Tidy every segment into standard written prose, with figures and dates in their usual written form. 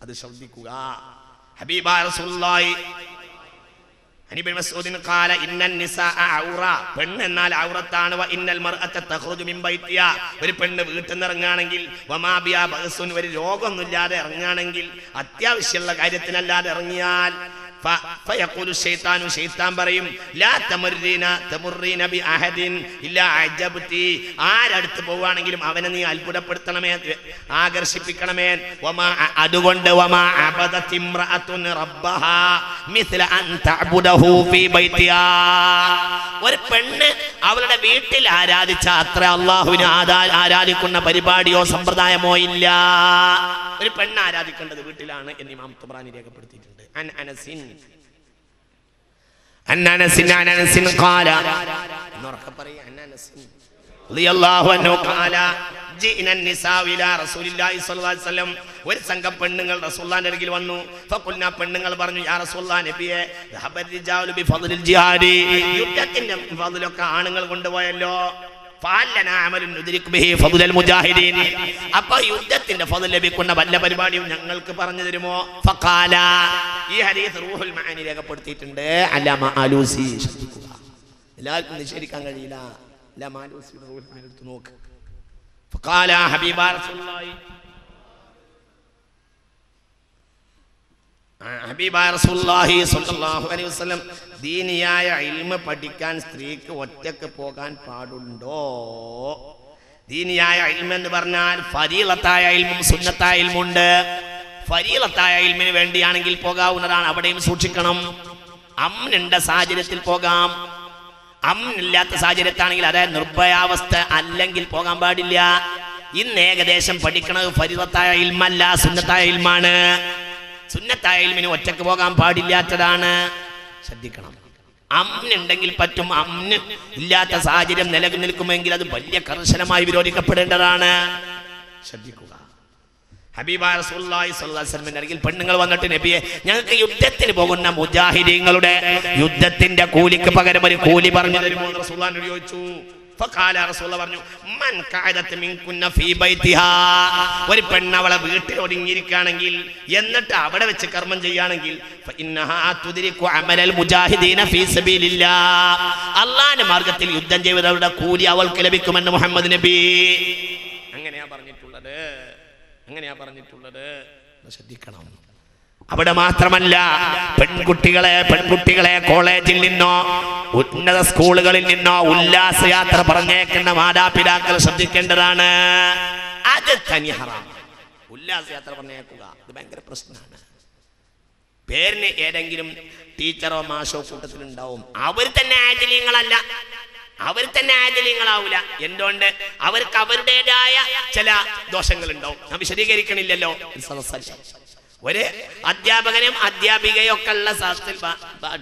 അത് ശ്രദ്ധിക്കുക. ഹബീബായ റസൂലുള്ളാഹി ഇബ്നു മസ്ഊദിൻ ഖാല ഇന്നൻ നിസാഅ ഔറ, പെണ്ണ് എന്നാൽ ഔറത്താണ്. വ ഇന്നൽ മർഅത തഖ്റുജു മിൻ ബൈതിഹാ, ഒരു പെണ്ണ് വീട്ടിൽ നിന്ന് ഇറങ്ങുകയാണെങ്കിൽ വമാ ബിഹാ ബഅസുൻ, ഒരു രോഗമൊന്നുമില്ലാതെ ഇറങ്ങുകയാണെങ്കിൽ, അത്യാവശ്യമുള്ള കാര്യത്തിനല്ലാതെ ഇറങ്ങിയാൽ ഫയഖൂലു ശൈത്താനു, ശൈത്താൻ പറയും ലാ തമുറീന ബി അഹദിൻ ഇല്ലാ അജബ്തി, ആരടുത്ത് പോവുകയാണെങ്കിലും അവനെ നീ അത്ഭുതപ്പെടുത്തണമേ, ആകർഷിപ്പിക്കണമേ. അതുകൊണ്ട് വമാ അബദത് ഇംറഅത്തുൻ റബ്ബഹാ മിസ്ല അൻ തഅബുദഹു ഫീ ബൈതിഹാ, ഒരു പെണ്ണ് അവളുടെ വീട്ടിൽ ആരാധിച്ച അത്ര അല്ലാഹുവിനെ ആരാധിക്കുന്ന പരിപാടിയോ സമ്പ്രദായമോ ഇല്ല. ഒരു പെണ്ണ് ആരാധിക്കേണ്ടത് വീട്ടിലാണ് എന്ന് ഇമാം തബ്രാനി രേഖപ്പെടുത്തിയിട്ടുണ്ട്. عن أنس قال رضي الله عنه قال جئنا النساء إلى رسول الله صلى الله عليه وسلم, ഒരു സംഘം പെണ്ണുങ്ങൾ റസൂലുള്ളാഹിന്റെ അരികിൽ വന്നു. ഫഖുൽനാ, പെണ്ണുങ്ങൾ പറഞ്ഞു, യാ റസൂലുള്ളാഹി നബിയേ ദഹബർ റിജാലു ബിഫദ്ലിൽ ജിഹാദി, യുദ്ധത്തിന്റെ ഫദ്ലൊക്കെ ആണുങ്ങൾ കൊണ്ടുപോയല്ലോ. അപ്പൊ യുദ്ധത്തിന്റെ ഫദ്ൽ ലഭിക്കുന്ന വല്ല പരിപാടിയും ഞങ്ങൾക്ക് പറഞ്ഞു തരുമോ? ഫഖാല, ഈ ഹദീസ് റൂഹുൽ മആനി രേഖപ്പെടുത്തിയിട്ടുണ്ട്. അല്ലാമ ആലൂസി, ശ്രദ്ധിക്കുക, എല്ലാവർക്കും നിഷേധിക്കാൻ കഴിയില്ല. അല്ലാമ ആലൂസി റൂഹുൽ മആനി എടുത്ത് നോക്ക്. ഫഖാല ഹബീബ റസൂലുള്ളാഹി, ഹബീബായ റസൂലുള്ളാഹി സ്വല്ലല്ലാഹു അലൈഹി വസല്ലം, ദീനിയായ ഇൽമ പഠിക്കാൻ സ്ത്രീക്ക് ഒറ്റക്ക് പോകാൻ പാടുണ്ടോ? ദീനിയായ ഇൽമ എന്ന് പറഞ്ഞാൽ ഫരീളത്തായ ഇൽമും സുന്നത്തായ ഇൽമുണ്ട്. ഫരീളത്തായ ഇൽമിന് വേണ്ടിയാണെങ്കിൽ പോകാവുന്നതാണ്, അവിടെയും സൂക്ഷിക്കണം. അമ്നുണ്ട സാഹചര്യത്തിൽ പോകാം. അമ്നില്ലാത്ത സാഹചര്യത്താണെങ്കിൽ, അതായത് നിർഭയാവസ്ഥ അല്ലെങ്കിൽ പോകാൻ പാടില്ല. ഇന്ന് ഏകദേശം പഠിക്കുന്നത് ഫരീളത്തായ ഇൽമല്ല, സുന്നത്തായ ഇൽമാണ്. സുന്നത്തായ ഇൽമിന് ഒറ്റക്ക് പോകാൻ പാടില്ലാത്തതാണ്, ശ്രദ്ധിക്കണം. അമ്നുണ്ടെങ്കിൽ പറ്റും. അമ്ന് ഇല്ലാത്ത സാഹചര്യം നിലനിൽക്കുമെങ്കിൽ അത് വലിയ കർശനമായി വിരോധിക്കപ്പെടേണ്ടതാണ്, ശ്രദ്ധിക്കുക. ഹബീബായ റസൂലുള്ളാഹി സ്വല്ലല്ലാഹു അലൈഹി വസല്ലം അരികിൽ പെണ്ണുങ്ങൾ വന്നിട്ട്, നബിയെ ഞങ്ങൾക്ക് യുദ്ധത്തിന് പോകുന്ന മുജാഹിദീങ്ങളുടെ യുദ്ധത്തിന്റെ കൂലിക്ക് പകരം ഒരു കൂലി പറഞ്ഞു തരുമോ എന്ന് റസൂലുള്ളാഹിനോട് ചോദിച്ചു. ഫഖാല, റസൂലുള്ളാഹി പറഞ്ഞു, മൻ ഖഅദത മിൻകുന്ന ഫീ ബൈതിഹാ, ഒരു പെണ്ണ് അവളെ വീട്ടിൽ ഒതുങ്ങിയിരിക്കുകയാണെങ്കിൽ എന്നിട്ട് അവിടെ വെച്ച് കർമ്മം ചെയ്യുകയാണെങ്കിൽ, ഫഇന്നഹാ തുദ്രികു അമലൽ മുജാഹിദീന ഫീ സബീലില്ലാഹ്, അല്ലാഹുവിന്റെ മാർഗ്ഗത്തിൽ യുദ്ധം ചെയ്തവരുടെ കൂലി അവൾക്ക് ലഭിക്കുമെന്ന് മുഹമ്മദ് നബി. അങ്ങനെയാ പറഞ്ഞിട്ടുള്ളത്, അങ്ങനെയാ പറഞ്ഞിട്ടുള്ളത്, ശ്രദ്ധിക്കണം. അവിടെ മാത്രമല്ല, പെൺകുട്ടികളെ കോളേജിൽ നിന്നോ ഉന്നത സ്കൂളുകളിൽ നിന്നോ ഉല്ലാസയാത്ര പറഞ്ഞേക്കുന്ന മാതാപിതാക്കൾ ശ്രദ്ധിക്കേണ്ടതാണ്. അത് തനി ഹറാം. ഉല്ലാസയാത്ര പറഞ്ഞേക്കുക, ഇത് ഭയങ്കര പ്രശ്നമാണ്. പേരിന് ഏതെങ്കിലും ടീച്ചറോ മാഷോ കൂട്ടത്തിലുണ്ടാവും. അവർ തന്നെ ആജലീങ്ങളല്ല, അവർ തന്നെ ആജലീങ്ങളാവൂല. എന്തുകൊണ്ട്? അവർക്ക് അവരുടേതായ ചില ദോഷങ്ങൾ ഉണ്ടാവും. ഞാൻ വിശദീകരിക്കണില്ലല്ലോ. ഒരു അധ്യാപകനും അധ്യാപികയും ഒക്കെ ഉള്ള സാഹചര്യത്തിൽ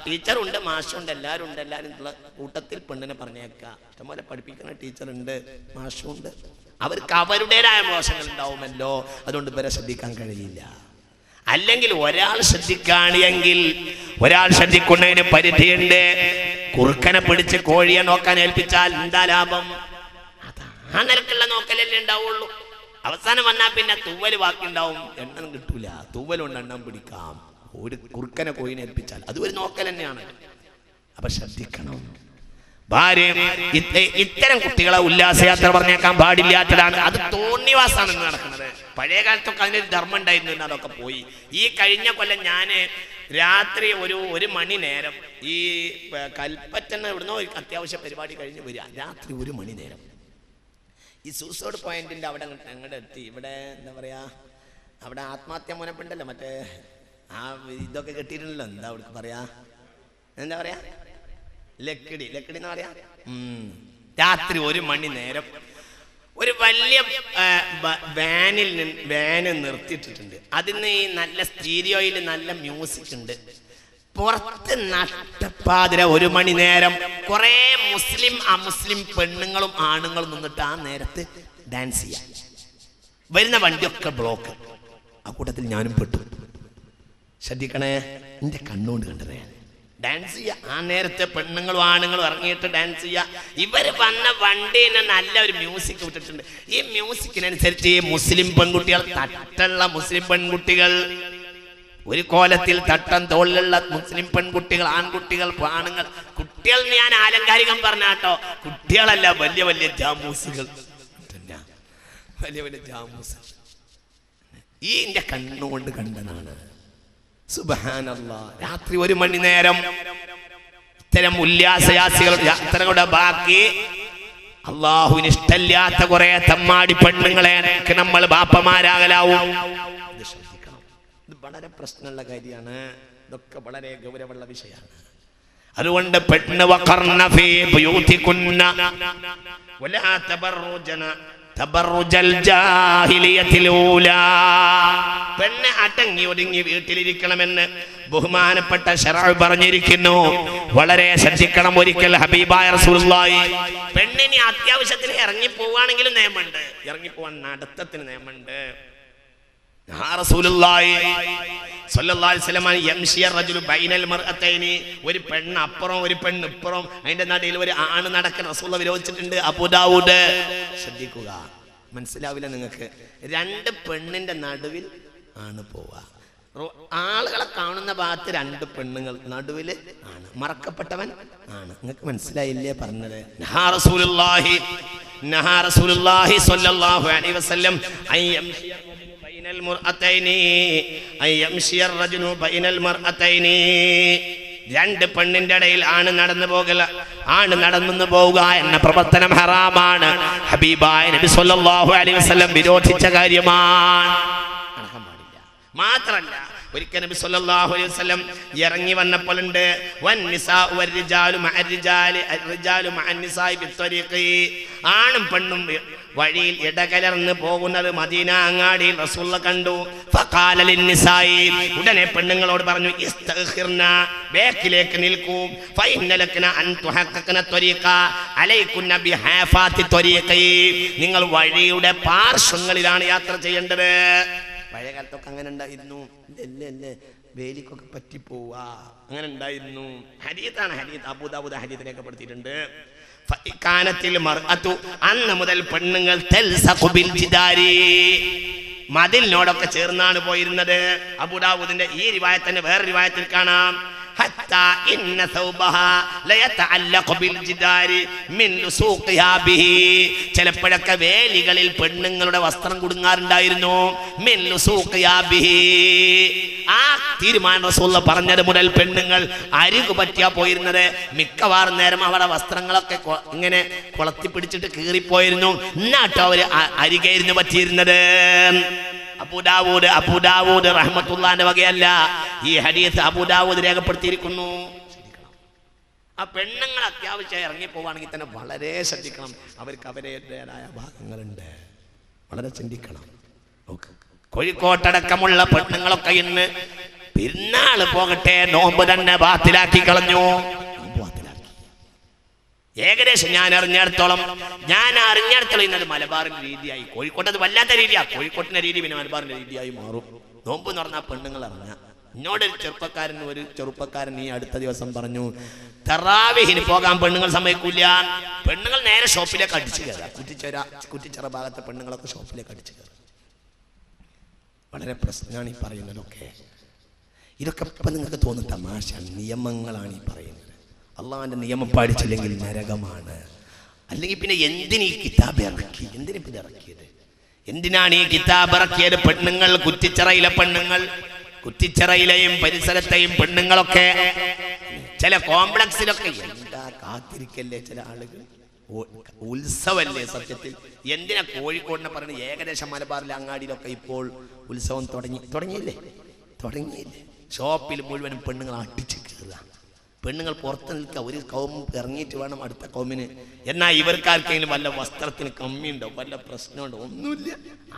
ടീച്ചറുണ്ട്, മാഷുണ്ട്, എല്ലാവരും ഉണ്ട്. എല്ലാവരും ഉള്ള കൂട്ടത്തിൽ പെണ്ണിനെ പറഞ്ഞേക്കുക. ഇഷ്ടംപോലെ പഠിപ്പിക്കുന്ന ടീച്ചറുണ്ട്, മാഷുണ്ട്. അവർക്ക് അവരുടേതായ മോശങ്ങൾ ഉണ്ടാവുമല്ലോ, അതുകൊണ്ട് ഇവരെ ശ്രദ്ധിക്കാൻ കഴിയില്ല. അല്ലെങ്കിൽ ഒരാൾ ശ്രദ്ധിക്കുകയാണെങ്കിൽ, ഒരാൾ ശ്രദ്ധിക്കുന്നതിന് പരിധിയുണ്ട്. കുറുക്കനെ പിടിച്ച് കോഴിയെ നോക്കാൻ ഏൽപ്പിച്ചാൽ എന്താ ലാഭം? ആ നിലക്കുള്ള നോക്കലല്ലേ ഉണ്ടാവുള്ളൂ. അവസാനം വന്നാൽ പിന്നെ തൂവല് ബാക്കിണ്ടാവും, എണ്ണം കിട്ടൂല. തൂവൽ കൊണ്ട് എണ്ണം പിടിക്കാം. ഒരു കുറുക്കനെ കോഴിനെ ഏൽപ്പിച്ചാൽ അത് ഒരു നോക്കൽ തന്നെയാണ്. അപ്പൊ ശ്രദ്ധിക്കണം. ഭാര്യ ഇത്തരം കുട്ടികളെ ഉല്ലാസയാത്ര പറഞ്ഞേക്കാൻ പാടില്ലാത്തതാണ്. അത് തോന്നിവാസാണ് നടക്കുന്നത്. പഴയ കാലത്തൊക്കെ അതിനൊരു ധർമ്മം ഉണ്ടായിരുന്നു, എന്ന് അതൊക്കെ പോയി. ഈ കഴിഞ്ഞ കൊല്ലം ഞാൻ രാത്രി ഒരു മണി നേരം ഈ കൽപ്പറ്റന്ന് ഇവിടുന്ന് ഒരു അത്യാവശ്യ പരിപാടി കഴിഞ്ഞ് വരിക. രാത്രി 1 മണി നേരം ഈ സൂസൈഡ് പോയിന്റിന്റെ അവിടെ അങ്ങോട്ട് എത്തി. ഇവിടെ എന്താ പറയാ, അവിടെ ആത്മഹത്യ മുനപ്പുണ്ടല്ലോ, മറ്റേ ആ ഇതൊക്കെ കെട്ടിയിട്ടുണ്ടല്ലോ, എന്താ അവിടെ പറയാ, എന്താ പറയാ, ലക്കിടി എന്ന് പറയാ. രാത്രി 1 മണി നേരം ഒരു വലിയ വാന് നിർത്തിയിട്ടിട്ടുണ്ട്. അതിന് ഈ നല്ല സ്റ്റീരിയോയിൽ നല്ല മ്യൂസിക് ഉണ്ട്. പുറത്ത് നട്ടപ്പാതിര 1 മണി നേരം കുറെ മുസ്ലിം അമുസ്ലിം പെണ്ണുങ്ങളും ആണുങ്ങളും നിന്നിട്ട് ആ നേരത്ത് ഡാൻസ് ചെയ്യാം. വരുന്ന വണ്ടിയൊക്കെ ബ്ലോക്ക്. ആ കൂട്ടത്തിൽ ഞാനും പെട്ടു. ശ്രദ്ധിക്കണേ, എൻ്റെ കണ്ണുകൊണ്ട് കണ്ടത് ഞാൻ. ഡാൻസ് ചെയ്യുക. ആ നേരത്തെ പെണ്ണുങ്ങളും ആണുങ്ങളും ഇറങ്ങിയിട്ട് ഡാൻസ് ചെയ്യുക. ഇവർ വന്ന വണ്ടീനെ നല്ല ഒരു മ്യൂസിക് വിട്ടിട്ടുണ്ട്. ഈ മ്യൂസിക്കിനനുസരിച്ച് ഈ മുസ്ലിം പെൺകുട്ടികൾ, തട്ടുള്ള മുസ്ലിം പെൺകുട്ടികൾ, ഒരു കോലത്തിൽ തട്ടം തോളിലുള്ള മുസ്ലിം പെൺകുട്ടികൾ, ആൺകുട്ടികൾ, ആണുങ്ങൾ, കുട്ടികൾ ഞാൻ ആലങ്കാരികം പറഞ്ഞാട്ടോ, കുട്ടികളല്ല, വലിയ വലിയ ജാമൂസുകൾ, വലിയ വലിയ ജാമൂസുകൾ. ഈ എന്റെ കണ്ണുകൊണ്ട് കണ്ടതാണ്. സുബ്ഹാനല്ലാഹ്. രാത്രി 1 മണി നേരം ഇത്തരം ഉല്ലാസയാസികൾ യാത്രകളുടെ ബാക്കി അള്ളാഹുവിന് ഇഷ്ടമില്ലാത്ത കുറെ തമ്മാടി പെണ്ണുങ്ങളെ നമ്മൾ ബാപ്പമാരാകലാവും. ഇത് ശ്രദ്ധിക്കണം. ഇത് വളരെ പ്രശ്നമുള്ള കാര്യമാണ്. ഇതൊക്കെ വളരെ ഗൗരവമുള്ള വിഷയമാണ്. അതുകൊണ്ട് പെണ്ണ് വഖർന ഫീ ബുയൂതികുന്ന വലാ തബറുജന തബറുജൽ ജാഹിലിയത്തിൽ ഊലാ. പെണ്ണ് അടങ്ങി ഒതുങ്ങി വീട്ടിലിരിക്കണമെന്ന് ബഹുമാനപ്പെട്ട ശറഅ് പറഞ്ഞിരിക്കുന്നു. വളരെ ശ്രദ്ധിക്കണം. ഒരിക്കൽ ഹബീബായ റസൂലുള്ളാഹി പെണ്ണിന് അത്യാവശ്യത്തിന് ഇറങ്ങി പോവാണെങ്കിലും നിയമമുണ്ട്, ഇറങ്ങി പോവാൻ നടത്തത്തിന് നിയമമുണ്ട്. റസൂലുള്ളാഹി സ്വല്ലല്ലാഹു അലൈഹി വസല്ലം യംശി റജുലു ബൈനൽ മർഅതൈനി, ഒരു പെണ്ണ് അപ്പുറം ഒരു പെണ്ണ് ഇപ്പുറം, അതിന്റെ നടുവിൽ ഒരു ആണ് നടക്കാൻ റസൂലുള്ളാഹി വിരോധിച്ചിട്ടുണ്ട്. അബൂ ദാവൂദ്. ശ്രദ്ധിക്കുക, മനസ്സിലാവില്ല നിങ്ങൾക്ക്. 2 പെണ്ണിന്റെ നടുവിൽ ആണ് പോവാ. ആളുകളെ കാണുന്ന ഭാഗത്ത് 2 പെണ്ണുങ്ങൾ, നടുവില് ആണ്, മറക്കപ്പെട്ടവൻ ആണ്. നിങ്ങൾക്ക് മനസ്സിലായില്ലേ പറഞ്ഞത്? നഹാ റസൂലുള്ളാഹി സ്വല്ലല്ലാഹു അലൈഹി വസല്ലം ബൈനൽ മുർഅതൈനി യംശി റജുലു ബൈനൽ മർഅതൈനി. 2 പെണ്ണിന്റെ ഇടയിൽ ആണ് നടന്നു പോവുക എന്ന പ്രവർത്തനം ഹറാമാണ്. ഹബീബായ നബി സ്വല്ലല്ലാഹു അലൈഹി വസല്ലം വിരോധിച്ച കാര്യമാണ്. നടക്കാൻ പാടില്ല. മാത്രല്ല ഒരിക്കൽ നബി സല്ലല്ലാഹു അലൈഹി വസല്ലം ഇറങ്ങി വന്നപ്പോഴുണ്ട് വന്നിസാഉ വർരിജാലു മഅർരിജാലി അർരിജാലു മഅന്നിസാഇ ബിത്വരീഖി. ആണും പെണ്ണും വഴിയിൽ ഇടകലർന്ന് പോകുന്നത് മദീന അങ്ങാടിയിൽ റസൂലുള്ളാഹി കണ്ടു. ഫഖാല ലിന്നിസാഇ, ഉടനെ പെണ്ണുങ്ങളോട് പറഞ്ഞു, ഇസ്തഖിർന, ബേക്കിലേക്ക് നിൽക്കൂ. ഫഇന്നലകന അൻ തുഹഖഖന ത്വരീഖ അലൈകുന്ന ബിഹാഫാത്തി ത്വരീഖി. നിങ്ങൾ വഴിയുടെ പാർശ്വങ്ങളിലാണ് യാത്ര ചെയ്യേണ്ടത്. പഴയ കാലത്തൊക്കെ അങ്ങനെ ഉണ്ടായിരുന്നു. അല്ലേ വേലിക്കൊക്കെ പറ്റിപ്പോവാ, അങ്ങനെ ഉണ്ടായിരുന്നു. ഹദീത്താണ്, ഹദീത്ത് അബൂ ദാവൂദ് ഹദീത്ത് രേഖപ്പെടുത്തിയിട്ടുണ്ട്. അന്ന് മുതൽ പെണ്ണുങ്ങൾ മതിലിനോടൊക്കെ ചേർന്നാണ് പോയിരുന്നത്. അബൂ ദാവൂദിന്റെ ഈ റിവായത്തിന്റെ വേറെ റിവായത്തിൽ കാണാം, ചിലപ്പോഴൊക്കെ വേലികളിൽ പെണ്ണുങ്ങളുടെ വസ്ത്രം കുടുങ്ങാറുണ്ടായിരുന്നു. ആ തീരുമാനം റസൂലുള്ളാഹി പറഞ്ഞത് മുതൽ പെണ്ണുങ്ങൾ അരികു പറ്റിയാ പോയിരുന്നത്. മിക്കവാറും നേരം അവരുടെ വസ്ത്രങ്ങളൊക്കെ ഇങ്ങനെ കുളത്തി പിടിച്ചിട്ട് കീറിപ്പോയിരുന്നു. എന്നിട്ടോ അവര് അരികയായിരുന്നു പറ്റിയിരുന്നത്. അബൂ ദാവൂദ് റഹ്മത്തുള്ളാഹിന്റെ വകയല്ല, ഈ ഹദീസ് അബൂ ദാവൂദ് രേഖപ്പെടുത്തിയിരിക്കുന്നു. ആ പെണ്ണുങ്ങൾ അത്യാവശ്യം ഇറങ്ങി പോവുകയാണെങ്കിൽ തന്നെ വളരെ ശ്രദ്ധിക്കണം. അവർക്ക് അവരുടേതായ ഭാഗങ്ങളുണ്ട്, വളരെ ചിന്തിക്കണം. കോഴിക്കോട്ടടക്കമുള്ള പെണ്ണുങ്ങളൊക്കെ ഇന്ന് പെരുന്നാൾ പോകട്ടെ നോമ്പ് തന്നെ ബാത്തിലാക്കി കളഞ്ഞു. ഏകദേശം ഞാൻ അറിഞ്ഞിടത്തോളം ഇന്നത് മലബാറിന്റെ രീതിയായി. കോഴിക്കോട്ട് അത് വല്ലാത്ത രീതിയാണ്. കോഴിക്കോട്ടിന്റെ രീതി പിന്നെ മലബാറിന്റെ രീതിയായി മാറും. നോമ്പ് എന്ന് പറഞ്ഞാൽ പെണ്ണുങ്ങൾ ഇറങ്ങുക. എന്നോടൊരു ചെറുപ്പക്കാരൻ ഈ അടുത്ത ദിവസം പറഞ്ഞു, തറാവീഹിന് പോകാൻ പെണ്ണുങ്ങൾ സമ്മതിക്കൂല. പെണ്ണുങ്ങൾ നേരെ ഷോപ്പിലേക്ക് അടിച്ചു കയറാം. കുറ്റിച്ചിറ ഭാഗത്തെ പെണ്ണുങ്ങളൊക്കെ ഷോപ്പിലേക്ക് അടിച്ചു കയറും. വളരെ പ്രശ്നമാണ് ഈ പറയുന്നതൊക്കെ. ഇതൊക്കെ ഇപ്പം നിങ്ങൾക്ക് തോന്നുന്ന തമാശ നിയമങ്ങളാണ് ഈ പറയുന്നത്. അള്ളാഹുവിന്റെ നിയമം പാലിച്ചില്ലെങ്കിൽ നരകമാണ്. അല്ലെങ്കിൽ പിന്നെ എന്തിന് ഈ കിതാബ് ഇറക്കി? എന്തിനാ പിന്നെ ഇറക്കിയത്? എന്തിനാണ് ഈ കിതാബ് ഇറക്കിയത്? പെണ്ണുങ്ങൾ, കുറ്റിച്ചിറയിലെ പെണ്ണുങ്ങൾ, കുറ്റിച്ചിറയിലെയും പരിസരത്തെയും പെണ്ണുങ്ങളൊക്കെ ചില കോംപ്ലക്സിലൊക്കെ എന്താ കാത്തിരിക്കല്ലേ ചില ആളുകൾ. ഉത്സവല്ലേ സത്യത്തിൽ. എന്തിനാ കോഴിക്കോടിനെ പറയുന്നത്? ഏകദേശം മലബാറിലെ അങ്ങാടിയിലൊക്കെ ഇപ്പോൾ ഉത്സവം തുടങ്ങിയില്ലേ? ഷോപ്പിൽ മുഴുവനും പെണ്ണുങ്ങൾ അടിച്ചു കയറുക. പെണ്ണുങ്ങൾ പുറത്ത് നിൽക്കുക. ഒരു കൗം ഇറങ്ങിയിട്ട് വേണം അടുത്ത കൗമിന്. എന്നാൽ ഇവർക്കാർക്കെങ്കിലും വല്ല വസ്ത്രത്തിന് കമ്മിയുണ്ടോ, വല്ല പ്രശ്നമുണ്ടോ? ഒന്നുമില്ല.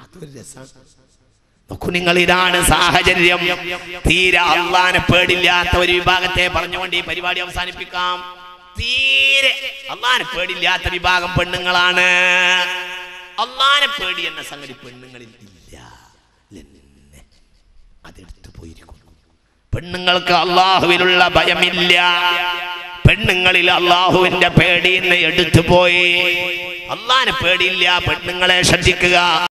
അതൊരു രസമാണ്. നോക്കൂ നിങ്ങൾ, ഇതാണ് സാഹചര്യം. തീരെ അള്ളാനെ പേടില്ലാത്ത ഒരു വിഭാഗത്തെ പറഞ്ഞുകൊണ്ട് ഈ പരിപാടി അവസാനിപ്പിക്കാം. തീരെ അള്ളാനെ പേടില്ലാത്ത വിഭാഗം പെണ്ണുങ്ങളാണ്. അള്ളാനെ പേടി എന്ന സംഗതി പെണ്ണുങ്ങളിൽ ഇല്ല. അതെടുത്തു പോയിരിക്കുന്നു. പെണ്ണുങ്ങൾക്ക് അള്ളാഹുവിലുള്ള ഭയമില്ല. പെണ്ണുങ്ങളിൽ അള്ളാഹുവിന്റെ പേടിന്ന് എടുത്തു പോയി. അള്ളാഹിന് പേടിയില്ല. പെണ്ണുങ്ങളെ ശ്രദ്ധിക്കുക.